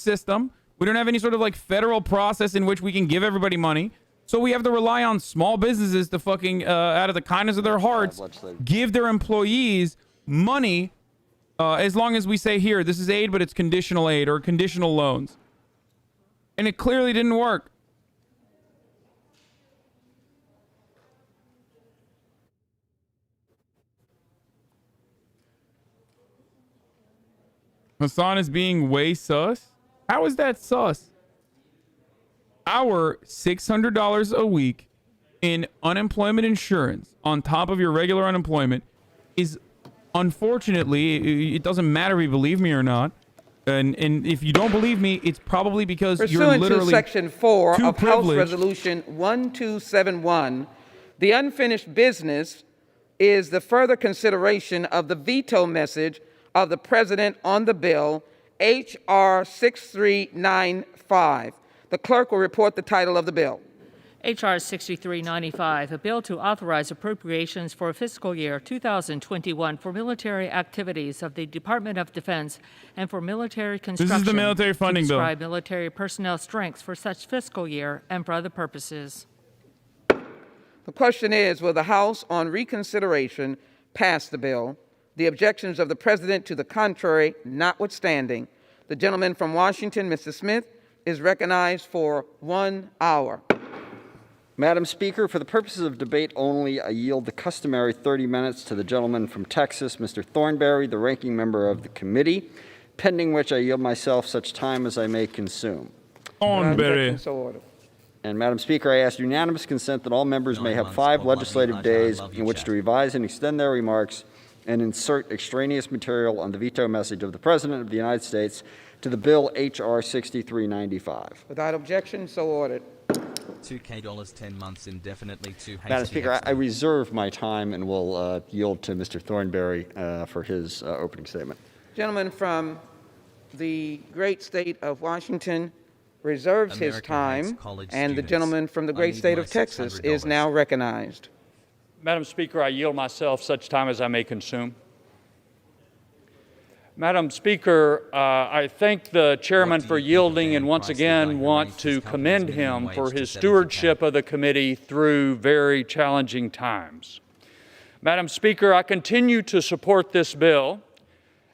system. We don't have any sort of like federal process in which we can give everybody money. So we have to rely on small businesses to fucking, out of the kindness of their hearts, give their employees money as long as we say, here, this is aid, but it's conditional aid or conditional loans. And it clearly didn't work. Hassan is being way sus? How is that sus? Our $600 a week in unemployment insurance on top of your regular unemployment is, unfortunately, it doesn't matter if you believe me or not. And if you don't believe me, it's probably because you're literally Pursuant to Section 4 of House privileged. Resolution 1271, the unfinished business is the further consideration of the veto message of the President on the bill, H.R. 6395. The clerk will report the title of the bill. H.R. 6395, a bill to authorize appropriations for fiscal year 2021 for military activities of the Department of Defense and for military construction. This is the military funding bill. To describe military personnel strengths for such fiscal year and for other purposes. The question is, will the House on reconsideration pass the bill? The objections of the President to the contrary notwithstanding, the gentleman from Washington, Mr. Smith, is recognized for 1 hour. Madam Speaker, for the purposes of debate only, I yield the customary 30 minutes to the gentleman from Texas, Mr. Thornberry, the ranking member of the committee, pending which I yield myself such time as I may consume. Thornberry. And Madam Speaker, I ask unanimous consent that all members may have 5 legislative days in which to revise and extend their remarks and insert extraneous material on the veto message of the President of the United States to the bill H.R. 6395. Without objection, so ordered. $2K 10 months indefinitely to Madam Speaker, I reserve my time and will yield to Mr. Thornberry for his opening statement. Gentleman from the great state of Washington reserves his time, and the gentleman from the great state of Texas is now recognized. Madam Speaker, I yield myself such time as I may consume. Madam Speaker, I thank the chairman for yielding and once again want to commend him for his stewardship of the committee through very challenging times. Madam Speaker, I continue to support this bill,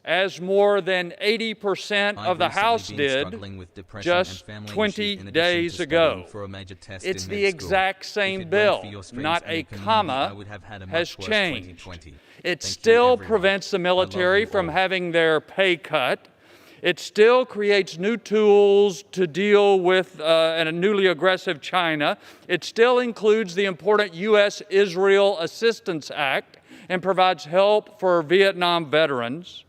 as more than 80% of the House did just 20 days ago. It's the exact same bill. Not a comma has changed. It still prevents the military from having their pay cut. It still creates new tools to deal with a newly aggressive China. It still includes the important U.S.-Israel Assistance Act and provides help for Vietnam veterans.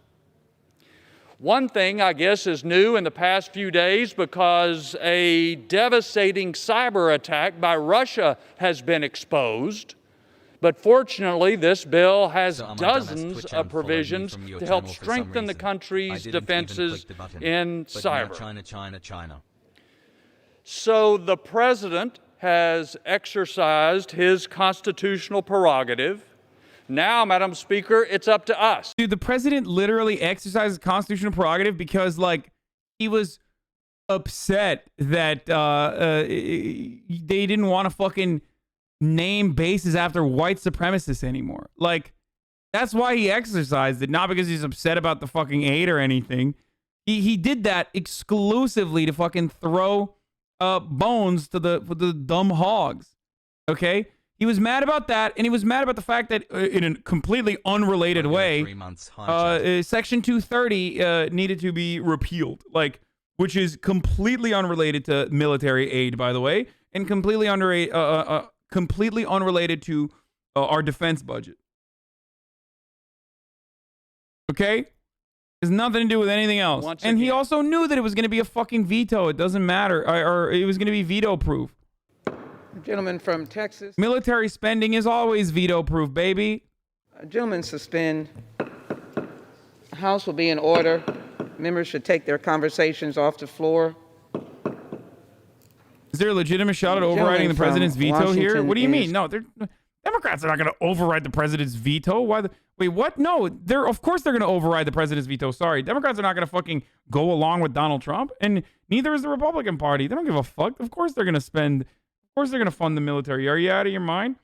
One thing, I guess, is new in the past few days because a devastating cyber attack by Russia has been exposed. But fortunately, this bill has dozens of provisions to help strengthen the country's defenses in cyber. So the President has exercised his constitutional prerogative. Now, Madam Speaker, it's up to us. Dude, the president literally exercises constitutional prerogative because, like, he was upset that they didn't want to fucking name bases after white supremacists anymore. Like, that's why he exercised it, not because he's upset about the fucking aid or anything. He did that exclusively to fucking throw bones to the dumb hogs. Okay? He was mad about that, and he was mad about the fact that, in a completely unrelated way, Section 230 needed to be repealed, like, which is completely unrelated to military aid, by the way, and completely unrelated to our defense budget. Okay? Has nothing to do with anything else. And he also knew that it was going to be a fucking veto. It doesn't matter. Or it was going to be veto-proof. Gentleman from Texas. Military spending is always veto-proof, baby. Gentlemen, suspend. House will be in order. Members should take their conversations off the floor. Is there a legitimate shot at overriding the president's veto here? What do you mean? No, that Democrats are not going to override the president's veto. Wait, what? No, of course they're going to override the president's veto. Sorry, Democrats are not going to fucking go along with Donald Trump, and neither is the Republican Party. They don't give a fuck. Of course they're going to spend. Of course they're going to fund the military. Are you out of your mind?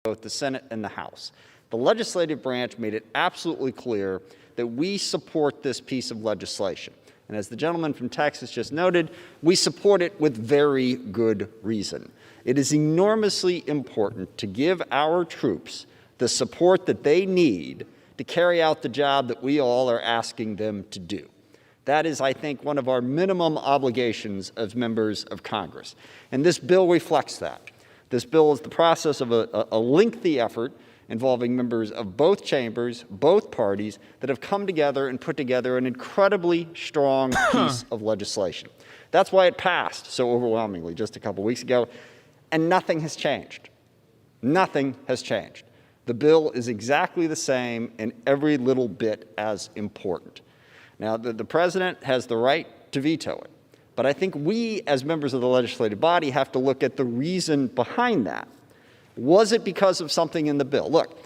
Both the Senate and the House. The legislative branch made it absolutely clear that we support this piece of legislation. And as the gentleman from Texas just noted, we support it with very good reason. It is enormously important to give our troops the support that they need to carry out the job that we all are asking them to do. That is, I think, one of our minimum obligations as members of Congress. And this bill reflects that. This bill is the process of a lengthy effort involving members of both chambers, both parties, that have come together and put together an incredibly strong piece of legislation. That's why it passed so overwhelmingly just a couple weeks ago, and nothing has changed. Nothing has changed. The bill is exactly the same and every little bit as important. Now, the president has the right to veto it, but I think we, as members of the legislative body, have to look at the reason behind that. Was it because of something in the bill? Look,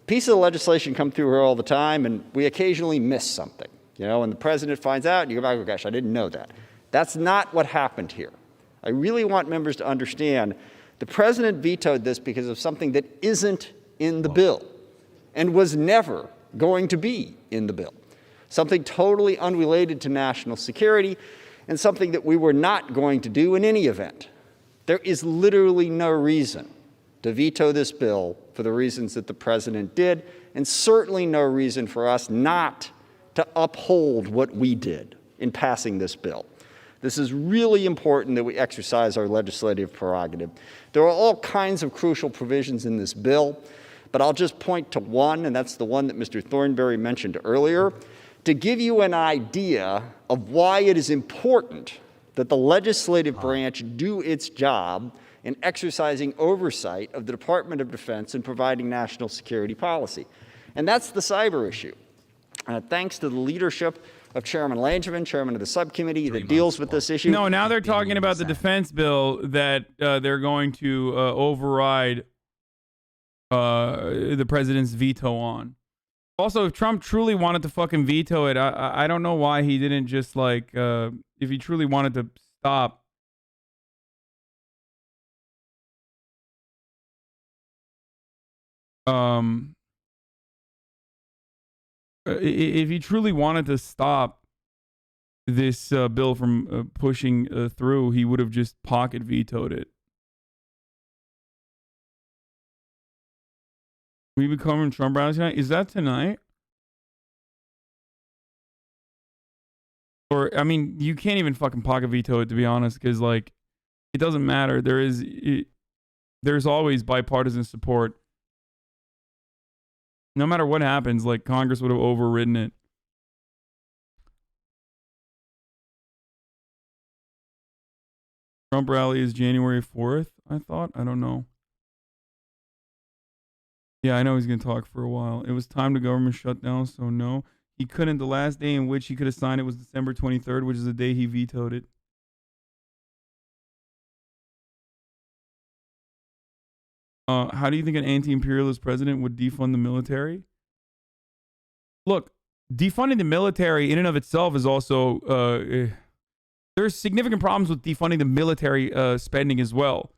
pieces of legislation come through here all the time, and we occasionally miss something. You know, and the president finds out, and you go back, oh gosh, I didn't know that. That's not what happened here. I really want members to understand the president vetoed this because of something that isn't in the bill and was never going to be in the bill. Something totally unrelated to national security and something that we were not going to do in any event. There is literally no reason to veto this bill for the reasons that the president did, and certainly no reason for us not to uphold what we did in passing this bill. This is really important that we exercise our legislative prerogative. There are all kinds of crucial provisions in this bill, but I'll just point to one, and that's the one that Mr. Thornberry mentioned earlier, to give you an idea of why it is important that the legislative branch do its job in exercising oversight of the Department of Defense and providing national security policy. And that's the cyber issue. Thanks to the leadership of Chairman Langevin, chairman of the subcommittee that deals with this issue. No, now they're talking about the defense bill that they're going to override the president's veto on. Also, if Trump truly wanted to fucking veto it, I don't know why he didn't just like, if he truly wanted to stop. If he truly wanted to stop this bill from pushing through, he would have just pocket vetoed it. We be covering Trump rallies tonight? Is that tonight? Or, I mean, you can't even fucking pocket veto it, to be honest, because, like, it doesn't matter. There's always bipartisan support. No matter what happens, like, Congress would have overridden it. Trump rally is January 4th, I thought. I don't know. Yeah, I know he's going to talk for a while. It was time to government shutdown, so no. He couldn't. The last day in which he could have signed it was December 23rd, which is the day he vetoed it. How do you think an anti-imperialist president would defund the military? Look, defunding the military in and of itself is also... there's significant problems with defunding the military spending as well.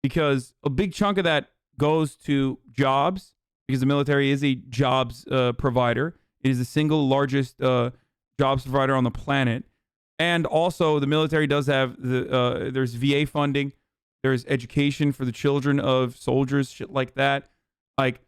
Because a big chunk of that goes to jobs, because the military is a jobs provider. It is the single largest jobs provider on the planet. And also, the military does have there's VA funding. There's education for the children of soldiers, shit like that. Like,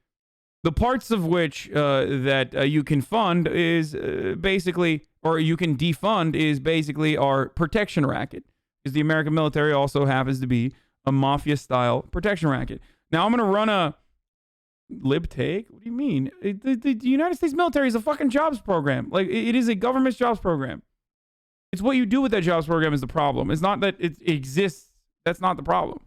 the parts of which that you can fund is basically, or you can defund, is basically our protection racket. Because the American military also happens to be a mafia-style protection racket. Now, I'm going to run a lib take. What do you mean? The United States military is a fucking jobs program. Like, it is a government jobs program. It's what you do with that jobs program is the problem. It's not that it exists. That's not the problem.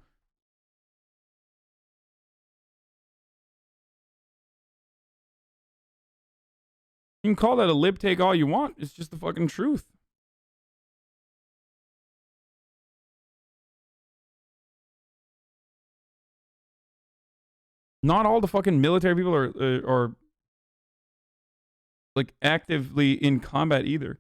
You can call that a lib take all you want. It's just the fucking truth. Not all the fucking military people are like actively in combat either.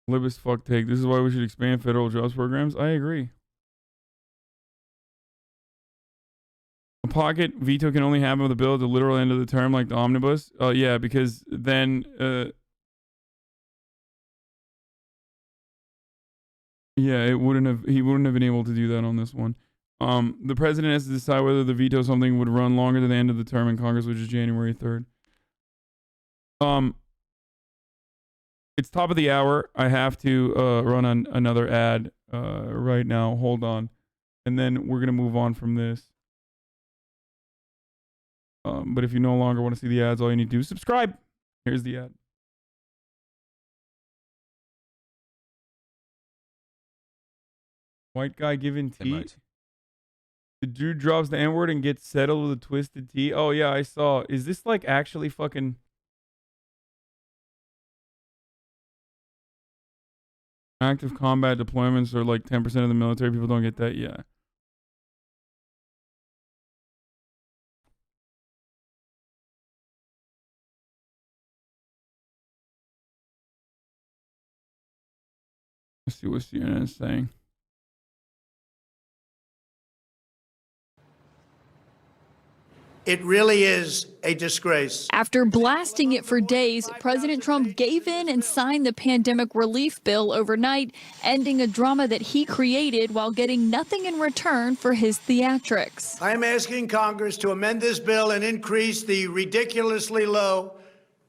Lib as fuck take. This is why we should expand federal jobs programs. I agree. A pocket veto can only happen with a bill at the literal end of the term, like the omnibus. Yeah, because then yeah, he wouldn't have been able to do that on this one. The president has to decide whether the veto something would run longer than the end of the term in Congress, which is January 3rd. It's top of the hour. I have to run on another ad right now. Hold on. And then we're going to move on from this. But if you no longer want to see the ads, all you need to do is subscribe. Here's the ad. White guy giving tea. The dude drops the N-word and gets settled with a twisted T. Oh, yeah, I saw. Is this like actually fucking... Active combat deployments are like 10% of the military. People don't get that. Yeah. Let's see what CNN is saying. It really is a disgrace. After blasting it for days, President Trump gave in and signed the pandemic relief bill overnight, ending a drama that he created while getting nothing in return for his theatrics. I am asking Congress to amend this bill and increase the ridiculously low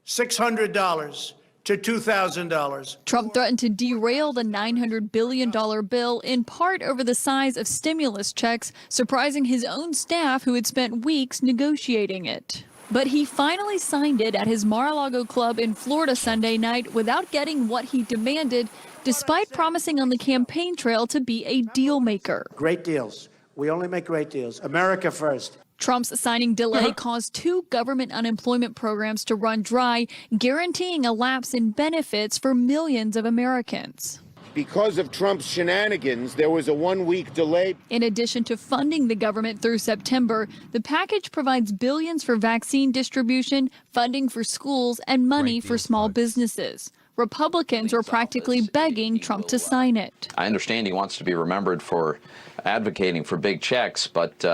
$600 to $2,000. Trump threatened to derail the $900 billion bill, in part over the size of stimulus checks, surprising his own staff who had spent weeks negotiating it. But he finally signed it at his Mar-a-Lago club in Florida Sunday night without getting what he demanded, despite promising on the campaign trail to be a deal maker. Great deals. We only make great deals. America first. Trump's signing delay caused 2 government unemployment programs to run dry, guaranteeing a lapse in benefits for millions of Americans. Because of Trump's shenanigans, there was a 1-week delay. In addition to funding the government through September, the package provides billions for vaccine distribution, funding for schools, and money for small businesses. Republicans were practically begging Trump to sign it. I understand he wants to be remembered for advocating for big checks, but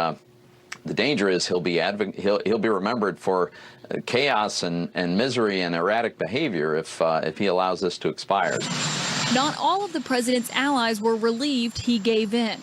the danger is he'll be remembered for chaos and misery and erratic behavior if he allows this to expire. Not all of the president's allies were relieved he gave in.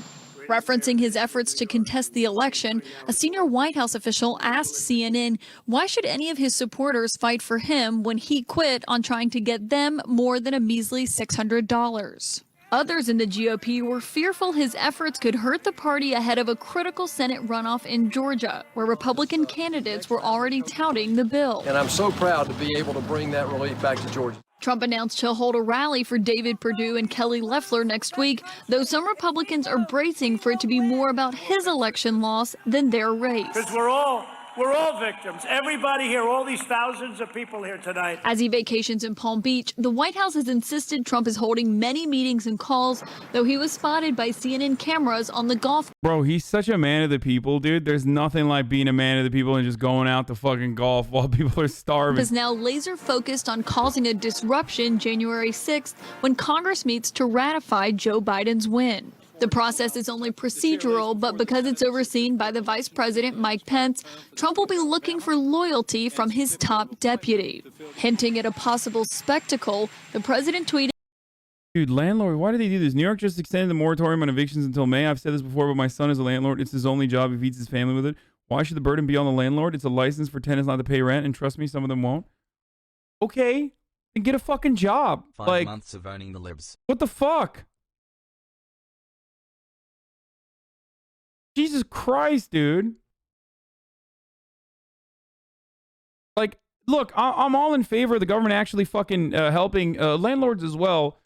Referencing his efforts to contest the election, a senior White House official asked CNN why should any of his supporters fight for him when he quit on trying to get them more than a measly $600. Others in the GOP were fearful his efforts could hurt the party ahead of a critical Senate runoff in Georgia, where Republican candidates were already touting the bill. And I'm so proud to be able to bring that relief back to Georgia. Trump announced he'll hold a rally for David Perdue and Kelly Loeffler next week, though some Republicans are bracing for it to be more about his election loss than their race. Because we're all victims. Everybody here, all these thousands of people here tonight. As he vacations in Palm Beach, the White House has insisted Trump is holding many meetings and calls, though he was spotted by CNN cameras on the golf. Bro, he's such a man of the people, dude. There's nothing like being a man of the people and just going out to fucking golf while people are starving. Is now laser focused on causing a disruption January 6th when Congress meets to ratify Joe Biden's win. The process is only procedural, but because it's overseen by the Vice President, Mike Pence, Trump will be looking for loyalty from his top deputy. Hinting at a possible spectacle, the president tweeted, Dude, landlord, why do they do this? New York just extended the moratorium on evictions until May. I've said this before, but my son is a landlord. It's his only job. He feeds his family with it. Why should the burden be on the landlord? It's a license for tenants not to pay rent, and trust me, some of them won't. Okay, then get a fucking job. 5 months of owning the libs. What the fuck? Jesus Christ, dude. Like, look, I'm all in favor of the government actually fucking helping landlords as well.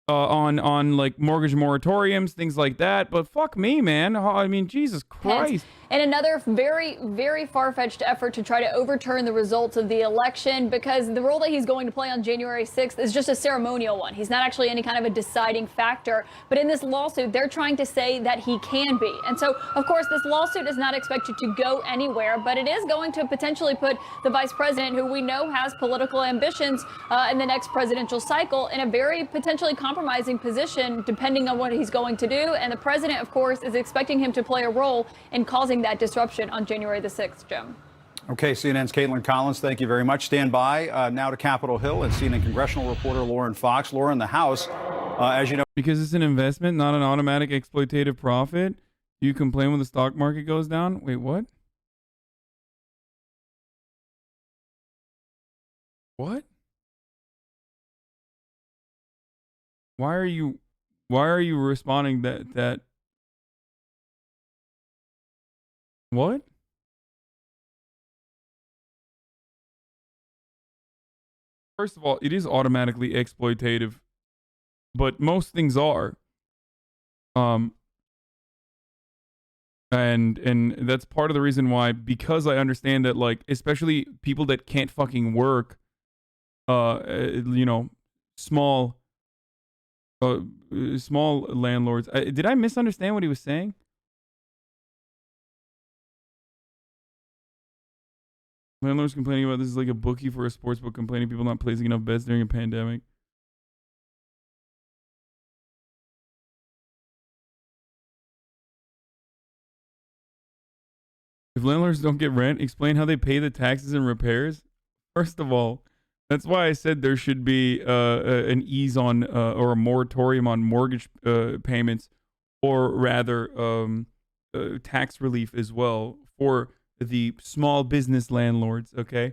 on like mortgage moratoriums, things like that. But fuck me, man. I mean, Jesus Christ. In another very, very far-fetched effort to try to overturn the results of the election, because the role that he's going to play on January 6th is just a ceremonial one. He's not actually any kind of a deciding factor. But in this lawsuit, they're trying to say that he can be. And so, of course, this lawsuit is not expected to go anywhere, but it is going to potentially put the vice president, who we know has political ambitions in the next presidential cycle, in a very potentially compromising position, depending on what he's going to do. And the president, of course, is expecting him to play a role in causing that disruption on January the 6th, Jim. Okay, CNN's Caitlin Collins, thank you very much. Stand by now to Capitol Hill and CNN congressional reporter Lauren Fox. Lauren, the House, as you know. Because it's an investment, not an automatic exploitative profit. You complain when the stock market goes down? Wait, what? What? Why are you responding that what? First of all, it is automatically exploitative, but most things are. And that's part of the reason why, because I understand that, like, especially people that can't fucking work, you know, small landlords. Did I misunderstand what he was saying? Landlords complaining about this is like a bookie for a sports book, complaining people not placing enough bets during a pandemic. If landlords don't get rent, explain how they pay the taxes and repairs. First of all, that's why I said there should be an ease on or a moratorium on mortgage payments, or rather tax relief as well for the small business landlords, okay?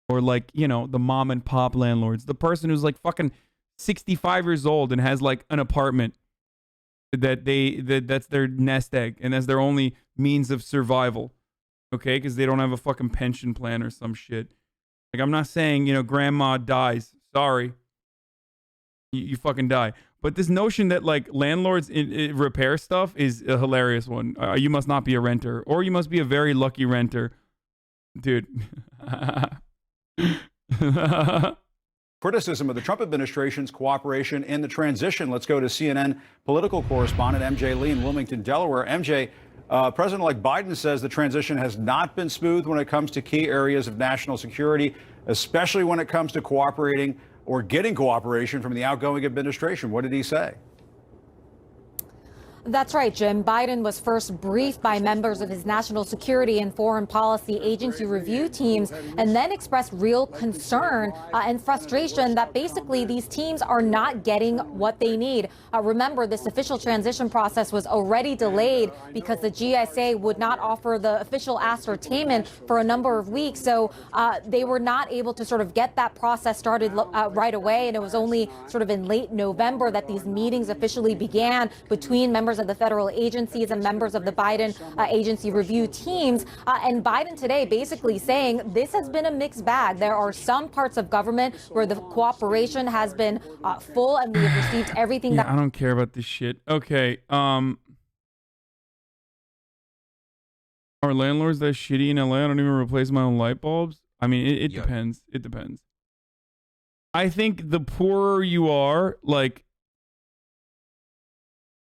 Or like, you know, the mom and pop landlords. The person who's like fucking 65 years old and has like an apartment that's their nest egg and that's their only means of survival, okay? Because they don't have a fucking pension plan or some shit. Like, I'm not saying, you know, grandma dies. Sorry. You fucking die. But this notion that, like, landlords repair stuff is a hilarious one. You must not be a renter. Or you must be a very lucky renter. Dude. Criticism of the Trump administration's cooperation in the transition. Let's go to CNN political correspondent MJ Lee in Wilmington, Delaware. MJ, President-elect Biden says the transition has not been smooth when it comes to key areas of national security, especially when it comes to cooperating or getting cooperation from the outgoing administration. What did he say? That's right, Jim. Biden was first briefed by members of his national security and foreign policy agency review teams, and then expressed real concern and frustration that basically these teams are not getting what they need. Remember, this official transition process was already delayed because the GSA would not offer the official ascertainment for a number of weeks. So they were not able to sort of get that process started right away. And it was only sort of in late November that these meetings officially began between members of the federal agencies and members of the Biden agency review teams. And Biden today basically saying this has been a mixed bag. There are some parts of government where the cooperation has been full and we have received everything yeah, I don't care about this shit. Okay. Are landlords that shitty in LA? I don't even replace my own light bulbs. I mean, it depends. It depends. I think the poorer you are, like,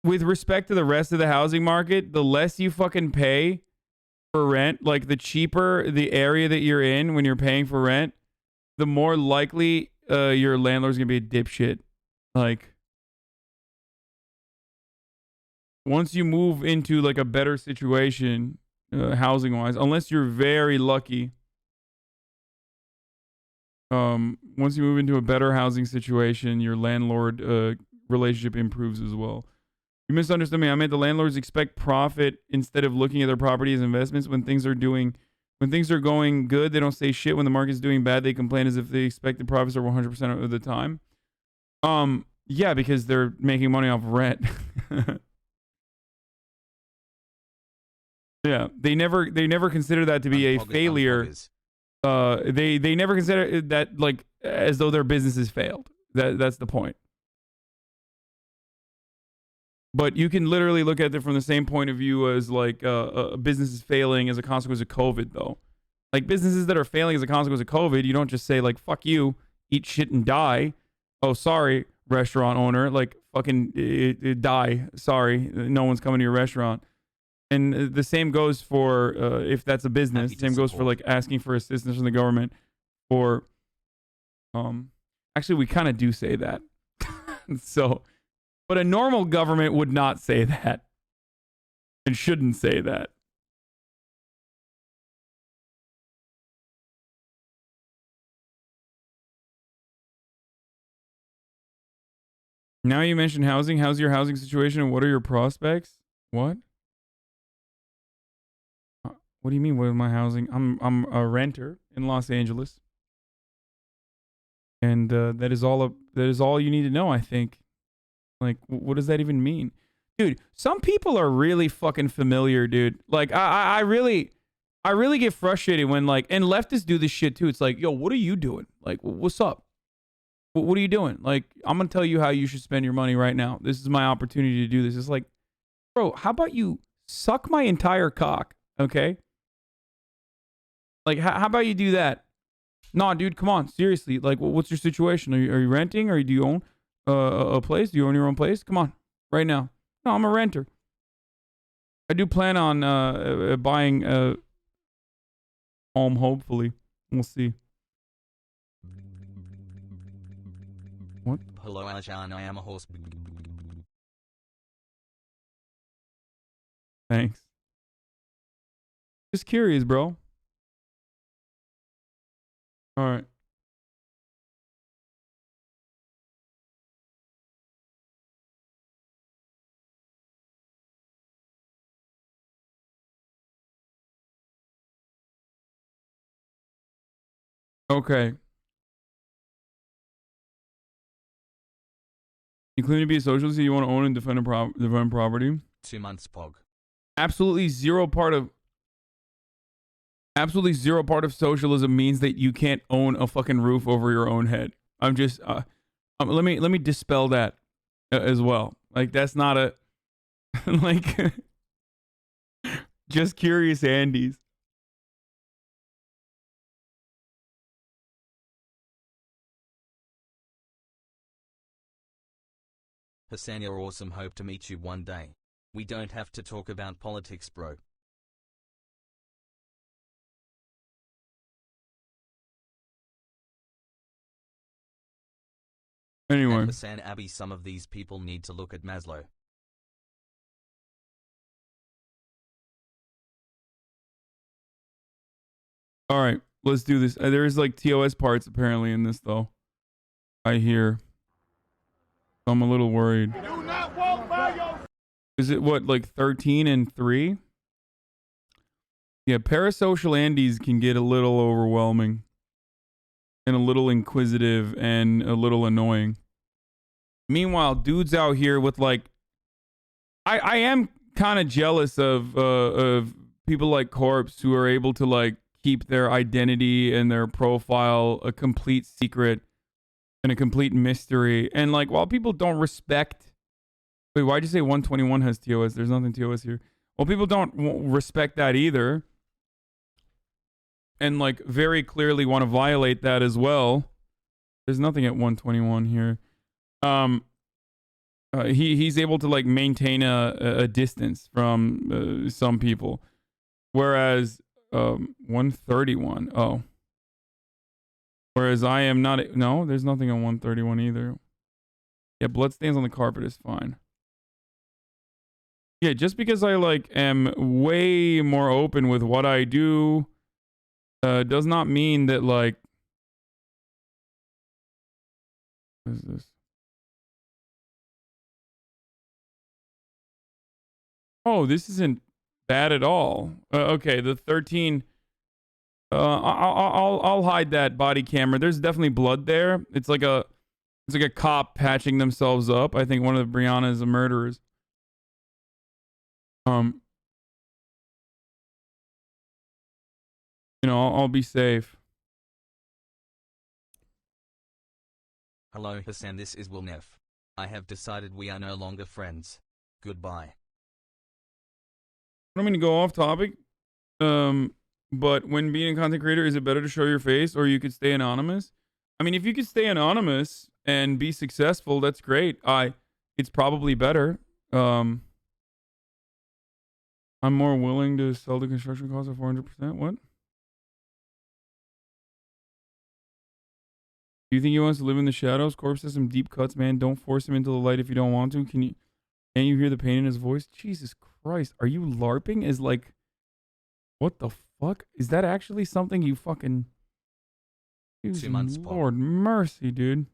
with respect to the rest of the housing market, the less you fucking pay for rent, like the cheaper the area that you're in when you're paying for rent, the more likely your landlord's gonna be a dipshit. Like, once you move into like a better situation, housing wise, unless you're very lucky, once you move into a better housing situation, your landlord relationship improves as well. You misunderstood me. I meant the landlords expect profit instead of looking at their property as investments. When things are going good, they don't say shit. When the market's doing bad, they complain as if the expected profits are 100% of the time. Yeah, because they're making money off rent. Yeah, they never consider that to be a failure. They never consider that like as though their business has failed. That's the point. But you can literally look at it from the same point of view as like businesses failing as a consequence of COVID, though. Like businesses that are failing as a consequence of COVID, you don't just say like "fuck you," eat shit and die. Oh, sorry, restaurant owner, like fucking die. Sorry, no one's coming to your restaurant. And the same goes for if that's a business. Same goes for like asking for assistance from the government. Or, actually, we kind of do say that. So, but a normal government would not say that, and shouldn't say that. Now you mentioned housing. How's your housing situation, and what are your prospects? What? What do you mean? What is my housing? I'm a renter in Los Angeles, and that is all you need to know. I think. Like, what does that even mean, dude? Some people are really fucking familiar, dude. Like, I really get frustrated when like, and leftists do this shit too. It's like, yo, what are you doing? Like, what's up? What are you doing? Like, I'm gonna tell you how you should spend your money right now. This is my opportunity to do this. It's like, bro, how about you suck my entire cock? Okay. Like, how about you do that? Nah, dude, come on, seriously. Like, what's your situation? Are you renting, or do you own a place? Do you own your own place? Come on, right now. No, I'm a renter. I do plan on buying a home. Hopefully, we'll see. What? Hello, Aljan. I am a horse. Thanks. Just curious, bro. All right. Okay. You claim to be a socialist, so you want to own and defend property? 2 months, Pog. Absolutely zero part of socialism means that you can't own a fucking roof over your own head. I'm just let me dispel that as well. Like, that's not a like just curious Andes. Hassan, you're awesome. Hope to meet you one day. We don't have to talk about politics, bro. Anyway. Hasanabi, some of these people need to look at Maslow. All right, let's do this. There is like TOS parts apparently in this though. I hear. I'm a little worried. Is it what, like 13 and 3? Yeah, parasocial Andes can get a little overwhelming and a little inquisitive and a little annoying. Meanwhile, dudes out here with like, I am kind of jealous of people like Corpse who are able to like keep their identity and their profile a complete secret and a complete mystery. And like, while people don't respect, wait, why'd you say 121 has TOS? There's nothing TOS here. Well, people don't respect that either, and like very clearly want to violate that as well. There's nothing at 121 here. He's able to like maintain a distance from some people, whereas 131. Oh, whereas I am not. No, there's nothing on 131 either. Yeah, bloodstains on the carpet is fine. Yeah, just because I like am way more open with what I do, does not mean that like. What is this? Oh, this isn't bad at all. Okay, the 13. I'll hide that body camera. There's definitely blood there. It's like a cop patching themselves up. I think one of the Brianna is a murderers. You know, I'll be safe. Hello Hassan, this is Wilnef. I have decided we are no longer friends. Goodbye. I don't mean to go off topic, but when being a content creator, is it better to show your face or you could stay anonymous? I mean, if you could stay anonymous and be successful, that's great. It's probably better. I'm more willing to sell the construction cost at 400%. What? Do you think he wants to live in the shadows? Corpse has some deep cuts, man. Don't force him into the light if you don't want to. Can't you hear the pain in his voice? Jesus Christ. Are you LARPing? Is like, what the fuck? Is that actually something you fucking... 2 months, Paul. Lord mercy, dude.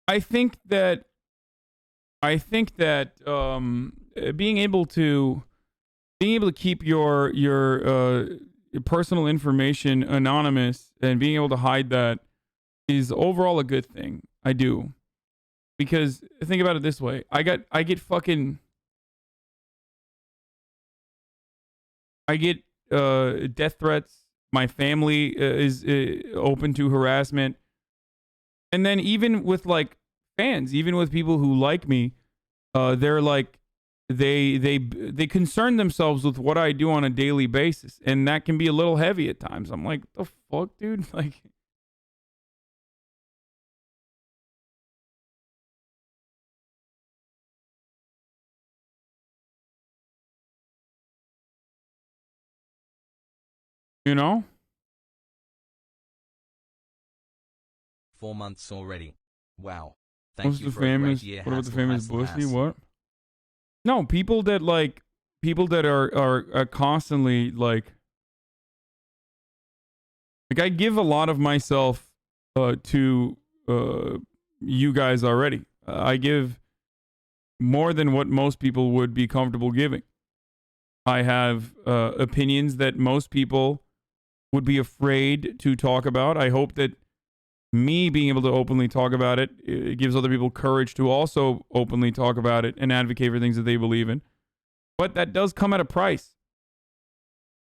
I think that being able to keep your personal information anonymous and being able to hide that is overall a good thing. I do. Because think about it this way. I get death threats. My family is open to harassment. And then even with like fans, even with people who like me, they're like they concern themselves with what I do on a daily basis, and that can be a little heavy at times. I'm like, the fuck, dude? Like, you know? 4 months already. Wow. What's Thank you the for a great famous? year. What about the Hassel, famous hassle, bussy? hassle. What? No, people that are constantly like I give a lot of myself to you guys already. I give more than what most people would be comfortable giving. I have opinions that most people would be afraid to talk about. I hope that me being able to openly talk about it, it gives other people courage to also openly talk about it and advocate for things that they believe in. But that does come at a price.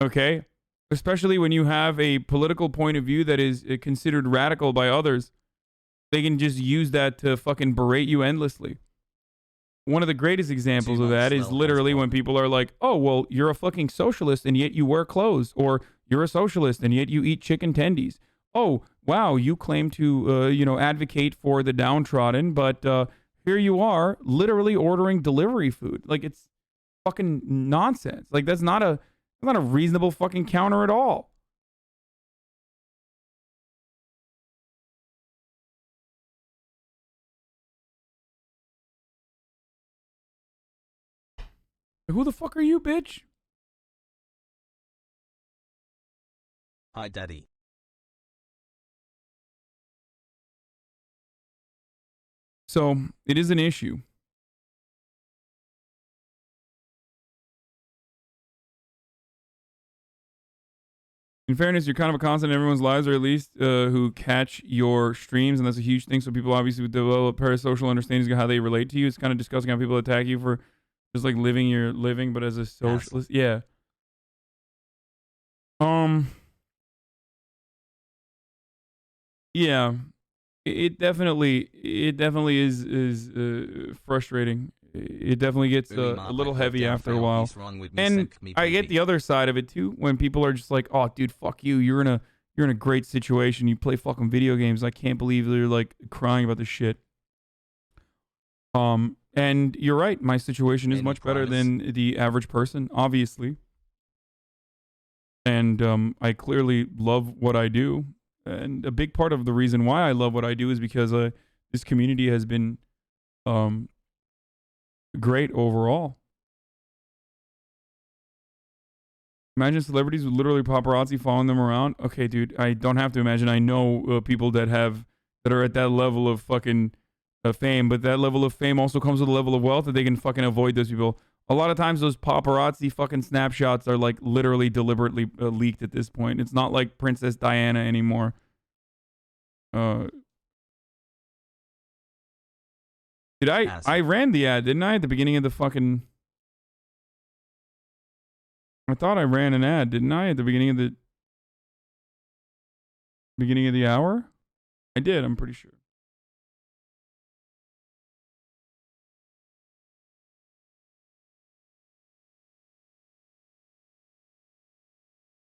Okay? Especially when you have a political point of view that is considered radical by others. They can just use that to fucking berate you endlessly. One of the greatest examples of that is literally when people are like, oh, well, you're a fucking socialist and yet you wear clothes. Or you're a socialist and yet you eat chicken tendies. Oh, wow, you claim to, advocate for the downtrodden, but here you are literally ordering delivery food. Like, it's fucking nonsense. Like, that's not a reasonable fucking counter at all. Who the fuck are you, bitch? Hi, Daddy. So, it is an issue. In fairness, you're kind of a constant in everyone's lives, or at least who catch your streams, and that's a huge thing. So people obviously develop parasocial understandings of how they relate to you. It's kind of disgusting how people attack you for just like living your living, but as a socialist, yeah. Yeah, it definitely is frustrating. It definitely gets a little heavy after a while. And I get the other side of it too, when people are just like, "Oh, dude, fuck you. You're in a great situation. You play fucking video games. I can't believe you're like crying about this shit." And you're right. My situation is much better than the average person, obviously. And I clearly love what I do. And a big part of the reason why I love what I do is because this community has been great overall. Imagine celebrities with literally paparazzi following them around. Okay, dude, I don't have to imagine. I know people that are at that level of fucking fame, but that level of fame also comes with a level of wealth that they can fucking avoid those people. A lot of times those paparazzi fucking snapshots are like literally deliberately leaked at this point. It's not like Princess Diana anymore. I ran the ad, didn't I? At the beginning of the fucking... I thought I ran an ad, didn't I, at the beginning of the hour? I did, I'm pretty sure.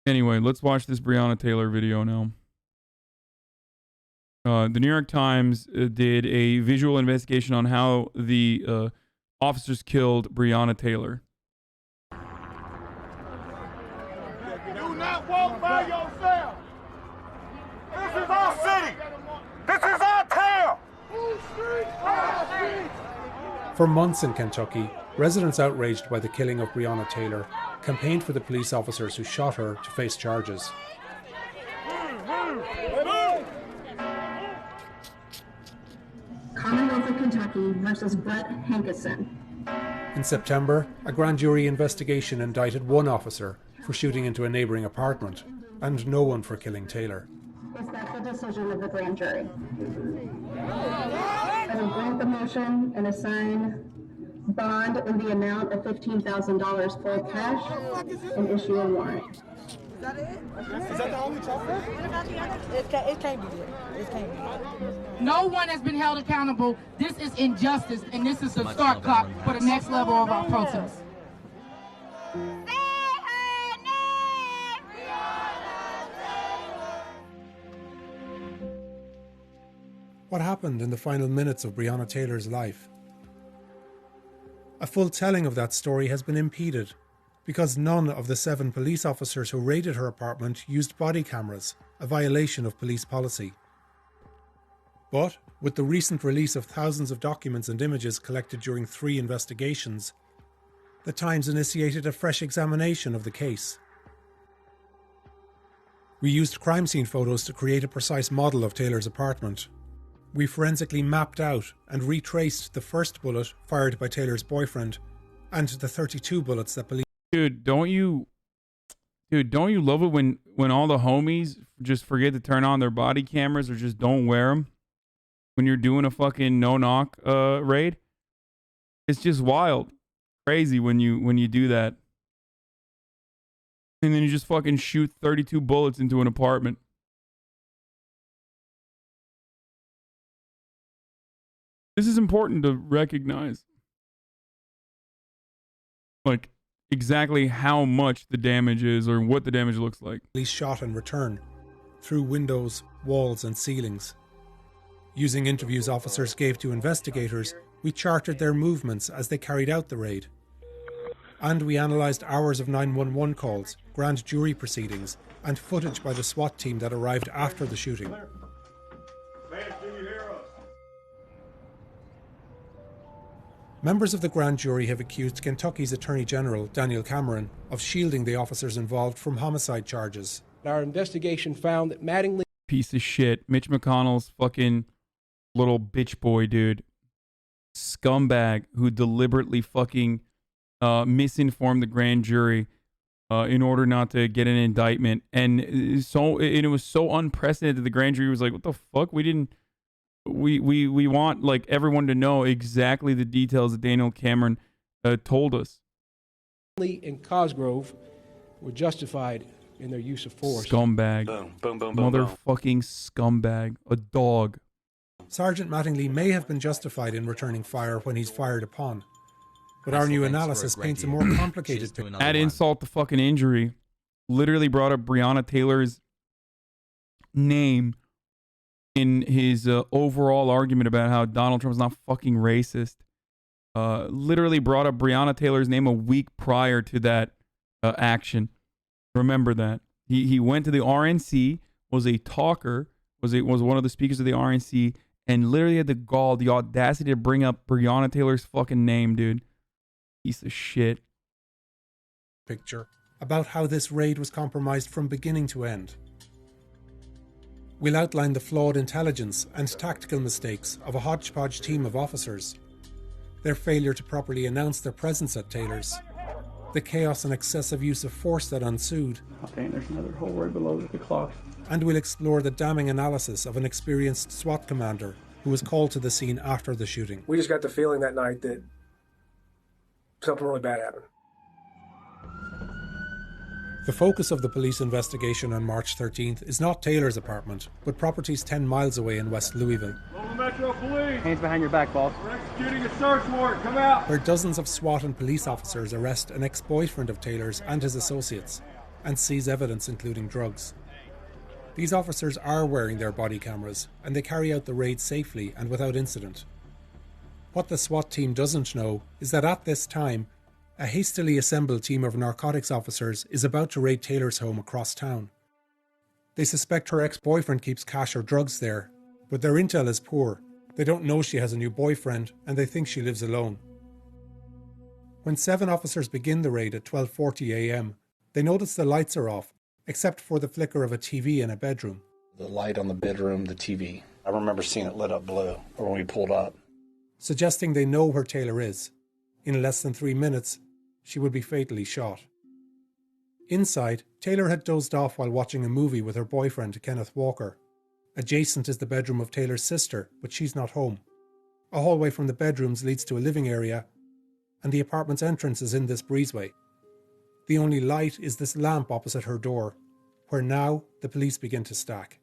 Anyway, let's watch this Breonna Taylor video now. The New York Times did a visual investigation on how the officers killed Breonna Taylor. Do not walk by yourself. This is our city. This is our town. For months in Kentucky, residents outraged by the killing of Breonna Taylor campaigned for the police officers who shot her to face charges. Commonwealth of Kentucky versus Brett Hankison. In September, a grand jury investigation indicted one officer for shooting into a neighbouring apartment, and no one for killing Taylor. Is that the decision of the grand jury? I will grant the motion and assign bond in the amount of $15,000 full cash and issue a warrant. Is that it? Is that the only chocolate? What about the other? It can't be it. It can't be it. No one has been held accountable. This is injustice, and this is a start clock for the next level of our protest. What happened in the final minutes of Breonna Taylor's life? A full telling of that story has been impeded because none of the 7 police officers who raided her apartment used body cameras, a violation of police policy. But with the recent release of thousands of documents and images collected during 3 investigations, the Times initiated a fresh examination of the case. We used crime scene photos to create a precise model of Taylor's apartment. We forensically mapped out and retraced the first bullet fired by Taylor's boyfriend and the 32 bullets that police... Dude, don't you love it when all the homies just forget to turn on their body cameras or just don't wear them when you're doing a fucking no-knock raid? It's just wild. Crazy when you do that. And then you just fucking shoot 32 bullets into an apartment. This is important to recognize. Like, exactly how much the damage is or what the damage looks like. Police shot in return, through windows, walls and ceilings. Using interviews officers gave to investigators, we charted their movements as they carried out the raid. And we analysed hours of 911 calls, grand jury proceedings, and footage by the SWAT team that arrived after the shooting. Members of the grand jury have accused Kentucky's Attorney General, Daniel Cameron, of shielding the officers involved from homicide charges. Our investigation found that Mattingly... Piece of shit. Mitch McConnell's fucking little bitch boy, dude. Scumbag who deliberately fucking misinformed the grand jury in order not to get an indictment. And it was so unprecedented. The grand jury was like, what the fuck? We want like everyone to know exactly the details that Daniel Cameron told us. And Cosgrove were justified in their use of force. Scumbag. Motherfucking scumbag. A dog. Sergeant Mattingly may have been justified in returning fire when he's fired upon. But our new analysis paints a more complicated picture. Add insult to fucking injury. Literally brought up Breonna Taylor's name in his overall argument about how Donald Trump's not fucking racist. Literally brought up Breonna Taylor's name a week prior to that action. Remember that. He went to the RNC, was a talker, was one of the speakers of the RNC, and literally had the gall, the audacity to bring up Breonna Taylor's fucking name, dude. Piece of shit. Picture about how this raid was compromised from beginning to end. We'll outline the flawed intelligence and tactical mistakes of a hodgepodge team of officers, their failure to properly announce their presence at Taylor's, the chaos and excessive use of force that ensued. Okay, there's another hole right below the clock. And we'll explore the damning analysis of an experienced SWAT commander who was called to the scene after the shooting. We just got the feeling that night that something really bad happened. The focus of the police investigation on March 13th is not Taylor's apartment, but properties 10 miles away in West Louisville. Metro Police. Hands behind your back, boss. We're executing a search warrant. Come out. Where dozens of SWAT and police officers arrest an ex-boyfriend of Taylor's and his associates, and seize evidence including drugs. These officers are wearing their body cameras, and they carry out the raid safely and without incident. What the SWAT team doesn't know is that at this time, a hastily assembled team of narcotics officers is about to raid Taylor's home across town. They suspect her ex-boyfriend keeps cash or drugs there, but their intel is poor. They don't know she has a new boyfriend, and they think she lives alone. When 7 officers begin the raid at 12:40 a.m., they notice the lights are off, except for the flicker of a TV in a bedroom. The light on the bedroom, the TV. I remember seeing it lit up blue, or when we pulled up. Suggesting they know where Taylor is. In less than 3 minutes, she would be fatally shot. Inside, Taylor had dozed off while watching a movie with her boyfriend, Kenneth Walker. Adjacent is the bedroom of Taylor's sister, but she's not home. A hallway from the bedrooms leads to a living area, and the apartment's entrance is in this breezeway. The only light is this lamp opposite her door, where now the police begin to stack.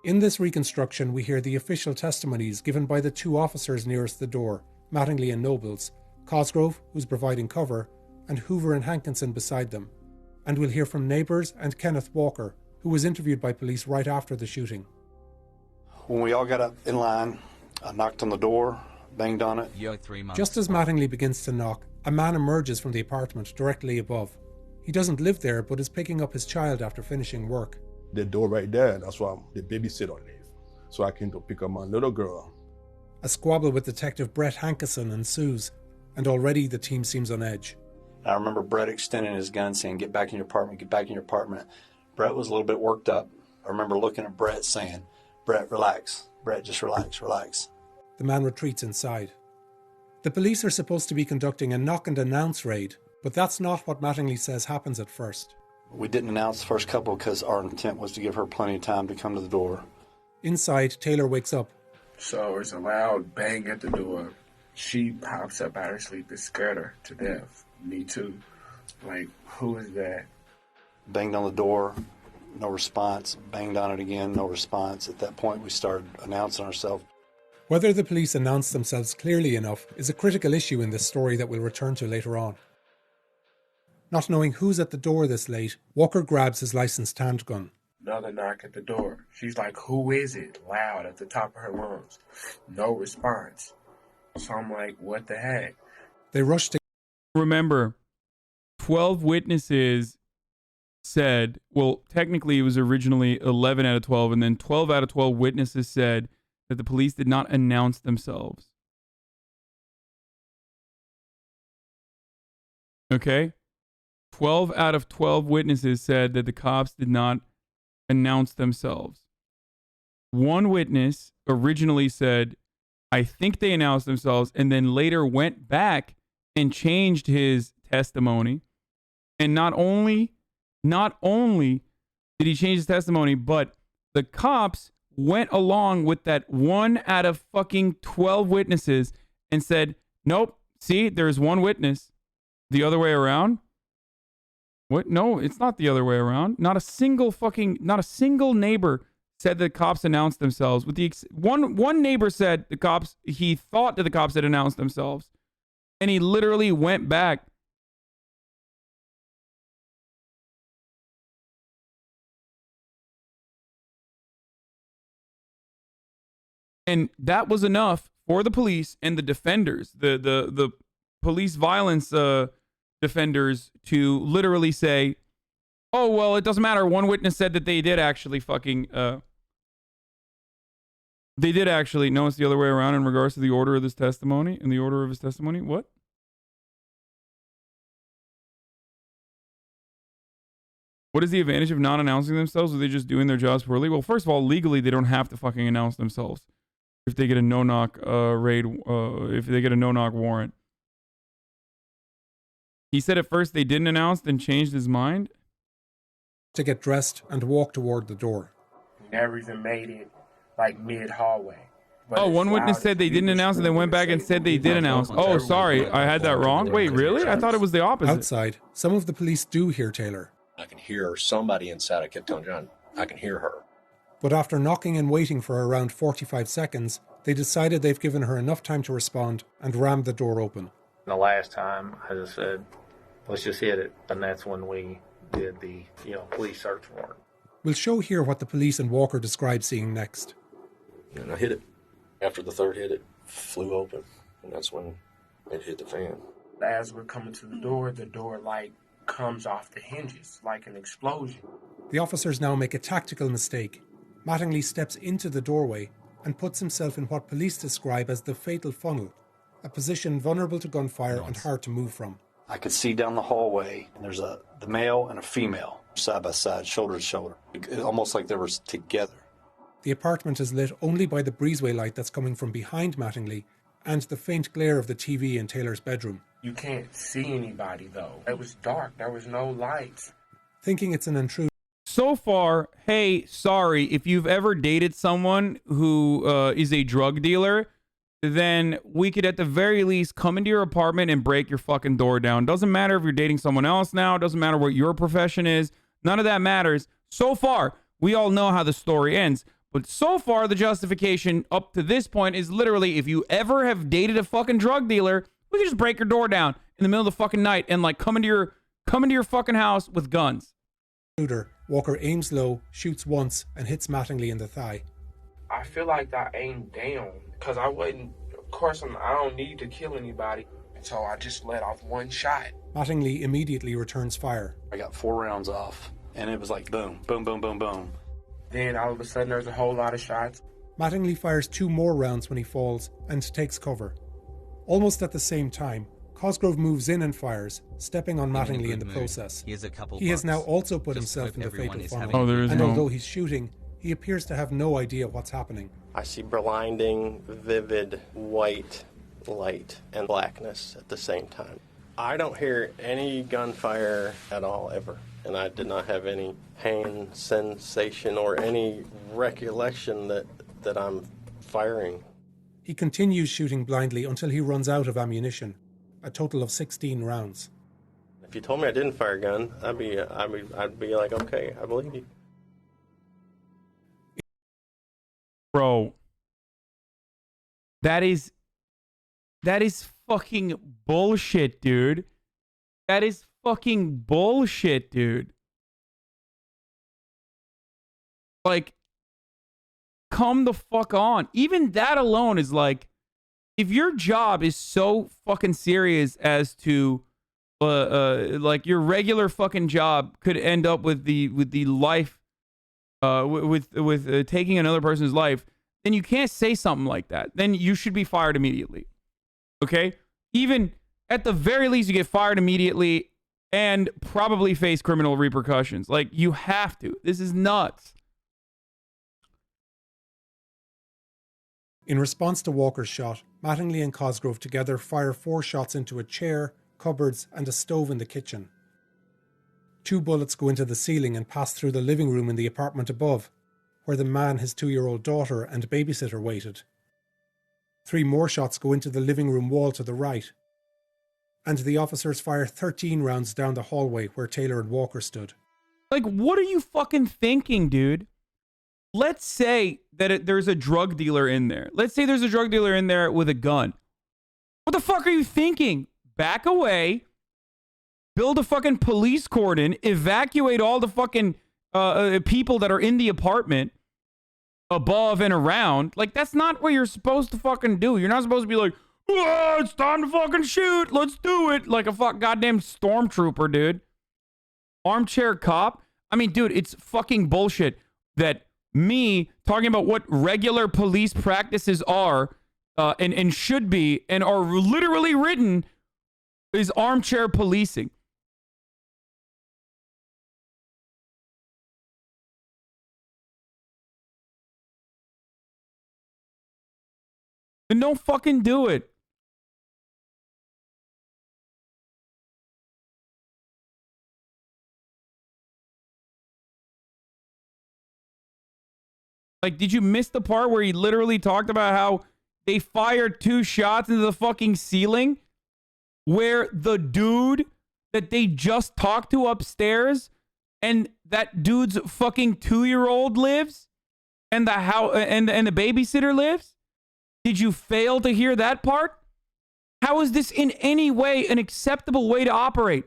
In this reconstruction, we hear the official testimonies given by the 2 officers nearest the door, Mattingly and Nobles, Cosgrove, who's providing cover, and Hoover and Hankinson beside them. And we'll hear from neighbours and Kenneth Walker, who was interviewed by police right after the shooting. When we all got up in line, I knocked on the door, banged on it. Just as Mattingly begins to knock, a man emerges from the apartment directly above. He doesn't live there, but is picking up his child after finishing work. The door right there, that's why the babysitter live. So I came to pick up my little girl. A squabble with Detective Brett Hankinson ensues, and already the team seems on edge. I remember Brett extending his gun saying, "Get back in your apartment, get back in your apartment." Brett was a little bit worked up. I remember looking at Brett saying, "Brett, relax. Brett, just relax, relax." The man retreats inside. The police are supposed to be conducting a knock and announce raid, but that's not what Mattingly says happens at first. We didn't announce the first couple because our intent was to give her plenty of time to come to the door. Inside, Taylor wakes up. So it's a loud bang at the door. She pops up out of her sleep and scared her to death. Me too. Like, who is that? Banged on the door, no response. Banged on it again, no response. At that point, we started announcing ourselves. Whether the police announce themselves clearly enough is a critical issue in this story that we'll return to later on. Not knowing who's at the door this late, Walker grabs his licensed handgun. Another knock at the door. She's like, "Who is it?" Loud at the top of her lungs. No response. So I'm like, what the heck? They rush to... Remember, 12 witnesses said, well, technically it was originally 11 out of 12, and then 12 out of 12 witnesses said that the police did not announce themselves. Okay? 12 out of 12 witnesses said that the cops did not announce themselves. One witness originally said, I think they announced themselves, and then later went back and changed his testimony. And not only did he change his testimony, but the cops went along with that 1 out of fucking 12 witnesses and said, nope, see, there's one witness. The other way around? What? No, it's not the other way around. Not a single neighbor said the cops announced themselves. With the one neighbor said he thought that the cops had announced themselves. And he literally went back. And that was enough for the police and the defenders, the police violence defenders, to literally say, oh, well, it doesn't matter. One witness said that they did actually no, it's the other way around in regards to the order of this testimony. In the order of his testimony, what? What is the advantage of not announcing themselves? Are they just doing their jobs poorly? Well, first of all, legally, they don't have to fucking announce themselves if they get a no-knock raid, if they get a no-knock warrant. He said at first they didn't announce, then changed his mind. To get dressed and walk toward the door. Never even made it, like, mid-hallway. Oh, one witness said they didn't announce and then went back and said they did announce. Oh, sorry, I had that wrong. Wait, really? I thought it was the opposite. Outside, some of the police do hear Taylor. I can hear somebody inside. I kept telling John, I can hear her. But after knocking and waiting for around 45 seconds, they decided they've given her enough time to respond and rammed the door open. The last time, I just said, let's just hit it. And that's when we did the, police search warrant. We'll show here what the police and Walker described seeing next. And I hit it. After the third hit, it flew open. And that's when it hit the fan. As we're coming to the door, comes off the hinges like an explosion. The officers now make a tactical mistake. Mattingly steps into the doorway and puts himself in what police describe as the fatal funnel, a position vulnerable to gunfire and hard to move from. I could see down the hallway, and there's the male and a female, side by side, shoulder to shoulder, almost like they were together. The apartment is lit only by the breezeway light that's coming from behind Mattingly and the faint glare of the TV in Taylor's bedroom. You can't see anybody, though. It was dark. There was no lights. Thinking it's an intruder. So far, hey, sorry, if you've ever dated someone who is a drug dealer, then we could at the very least come into your apartment and break your fucking door down. Doesn't matter if you're dating someone else now. Doesn't matter what your profession is. None of that matters. So far, we all know how the story ends. But so far, the justification up to this point is literally if you ever have dated a fucking drug dealer, we can just break your door down in the middle of the fucking night and like come into your fucking house with guns. Walker aims low, shoots once, and hits Mattingly in the thigh. I feel like I aimed down because I wasn't, of course, I don't need to kill anybody. So I just let off one shot. Mattingly immediately returns fire. I got 4 rounds off, and it was like boom, boom, boom, boom, boom. Then all of a sudden there's a whole lot of shots. Mattingly fires 2 more rounds when he falls and takes cover. Almost at the same time, Cosgrove moves in and fires, stepping on Mattingly in the process. He has now also put himself in the fatal funnel, and although he's shooting, he appears to have no idea what's happening. I see blinding, vivid white light and blackness at the same time. I don't hear any gunfire at all, ever. And I did not have any pain sensation or any recollection that I'm firing. He continues shooting blindly until he runs out of ammunition, a total of 16 rounds. If you told me I didn't fire a gun, I'd be like, okay, I believe you. Bro, that is fucking bullshit, dude. That is fucking bullshit, dude. Like, come the fuck on. Even that alone is like, if your job is so fucking serious as to like your regular fucking job could end up with the life with taking another person's life, then you can't say something like that. Then you should be fired immediately. Okay? Even at the very least, you get fired immediately and probably face criminal repercussions. Like, you have to. This is nuts. In response to Walker's shot, Mattingly and Cosgrove together fire 4 shots into a chair, cupboards, and a stove in the kitchen. 2 bullets go into the ceiling and pass through the living room in the apartment above, where the man, his 2-year-old daughter, and babysitter waited. 3 more shots go into the living room wall to the right. And the officers fire 13 rounds down the hallway where Taylor and Walker stood. Like, what are you fucking thinking, dude? Let's say that there's a drug dealer in there. Let's say there's a drug dealer in there with a gun. What the fuck are you thinking? Back away, build a fucking police cordon, evacuate all the fucking people that are in the apartment above and around. Like, that's not what you're supposed to fucking do. You're not supposed to be like, oh, it's time to fucking shoot. Let's do it. Like a goddamn stormtrooper, dude. Armchair cop. I mean, dude, it's fucking bullshit that me talking about what regular police practices are and should be and are literally written is armchair policing. Then don't fucking do it. Like, did you miss the part where he literally talked about how they fired 2 shots into the fucking ceiling? Where the dude that they just talked to upstairs and that dude's fucking 2-year-old lives, and the babysitter lives? Did you fail to hear that part? How is this in any way an acceptable way to operate?